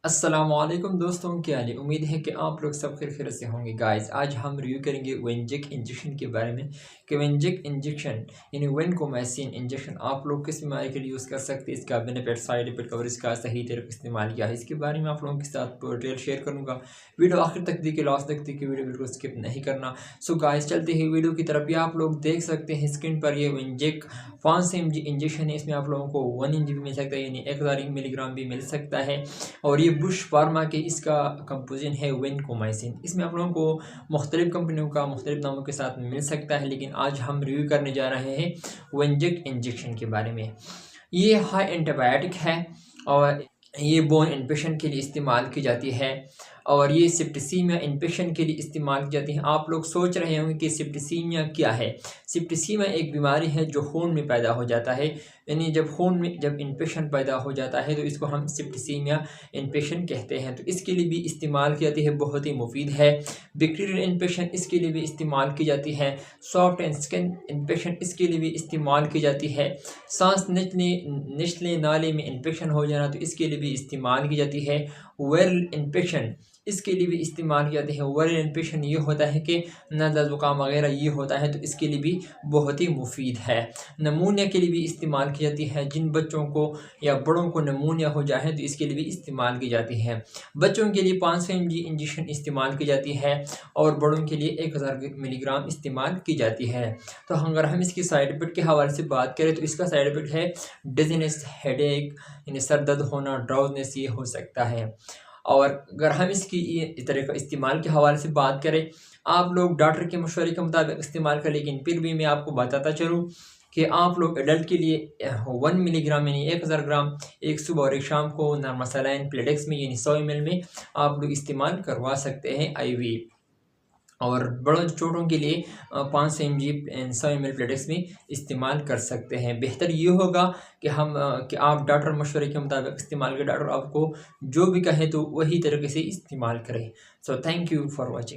अस्सलामुअलैकुम दोस्तों, क्या हाल है। उम्मीद है कि आप लोग सब खैरियत से होंगे। गाइस, आज हम रिव्यू करेंगे वेंजिक इंजेक्शन के बारे में कि वेंजिक इंजेक्शन यानी वेनकोमाइसिन इंजेक्शन आप लोग किस बीमारी के लिए यूज़ कर सकते हैं, इसका बेनिफिट, साइड इफेक्ट और इसका सही तरीके से इस्तेमाल किया है, इसके बारे में आप लोगों के साथ डिटेल शेयर करूँगा। वीडियो आखिर तक देखिए, लास्ट तक देखिए, वीडियो बिल्कुल स्किप नहीं करना। सो गाइस, चलते हैं वीडियो की तरफ। ये आप लोग देख सकते हैं स्क्रीन पर, ये वेंजिक 500 mg इंजेक्शन है। इसमें आप लोगों को 1 mg भी मिल सकता है, यानी 1000 मिलीग्राम भी मिल सकता है। और ये बुश फार्मा के इसका कंपोजिशन है वेनकोमाइसिन। इसमें आप लोगों को मुख्तलिफ कंपनियों का मुख्तलिफ नामों के साथ मिल सकता है, लेकिन आज हम रिव्यू करने जा रहे हैं वेंजिक इंजेक्शन के बारे में। ये हाई एंटीबायोटिक है और ये बोन इन्फेक्शन के लिए इस्तेमाल की जाती है और ये सिप्टिसीमिया इन्फेक्शन के लिए इस्तेमाल की जाती है। आप लोग सोच रहे होंगे कि सिप्टिसीमिया क्या है। सिप्टिसीमिया एक बीमारी है जो खून में पैदा हो जाता है, यानी जब खून में जब इन्फेक्शन पैदा हो जाता है तो इसको हम सिप्टिसीमिया इन्फेक्शन कहते हैं। तो इसके लिए भी इस्तेमाल की जाती है, बहुत ही मुफीद है। बैक्टीरियल इन्फेक्शन इसके लिए भी इस्तेमाल की जाती है। सॉफ्ट एंड स्किन इन्फेक्शन इसके लिए भी इस्तेमाल की जाती है। सांस निचले नाले में इन्फेक्शन हो जाना तो इसके लिए भी इस्तेमाल की जाती है। वायरल इन्फेक्शन इसके लिए भी इस्तेमाल किया जाता है। वायरल इन्फेक्शन ये होता है कि नज़ला ज़ुकाम वगैरह ये होता है तो इसके लिए भी बहुत ही मुफीद है। नमूनिया के लिए भी इस्तेमाल की जाती है। जिन बच्चों को या बड़ों को नमूनिया हो जाए तो इसके लिए भी इस्तेमाल की जाती है। बच्चों के लिए 500 mg इंजेक्शन इस्तेमाल की जाती है और बड़ों के लिए 1000 मिलीग्राम इस्तेमाल की जाती है। तो अगर हम इसकी साइड इफेक्ट के हवाले से बात करें तो इसका साइड इफेक्ट है डिजीनेस, हेडेक यानी सर दर्द होना, ड्राउजनेस ये हो सकता है। और अगर हम इसकी इस तरह का इस्तेमाल के हवाले से बात करें, आप लोग डॉक्टर के मशवरे के मुताबिक इस्तेमाल करें, लेकिन फिर भी मैं आपको बताता चलूँ कि आप लोग एडल्ट के लिए 1 मिलीग्राम यानी 1000 ग्राम एक सुबह और एक शाम को नॉर्मल सलाइन प्लेडेक्स में यानी 100 ml में आप लोग इस्तेमाल करवा सकते हैं IV। और बड़ों चोटों के लिए 500 mg 100 ml प्लेटेक्स में इस्तेमाल कर सकते हैं। बेहतर ये होगा कि कि आप डॉक्टर मशवरे के मुताबिक इस्तेमाल करें, डॉक्टर आपको जो भी कहे तो वही तरीके से इस्तेमाल करें। So thank you for watching.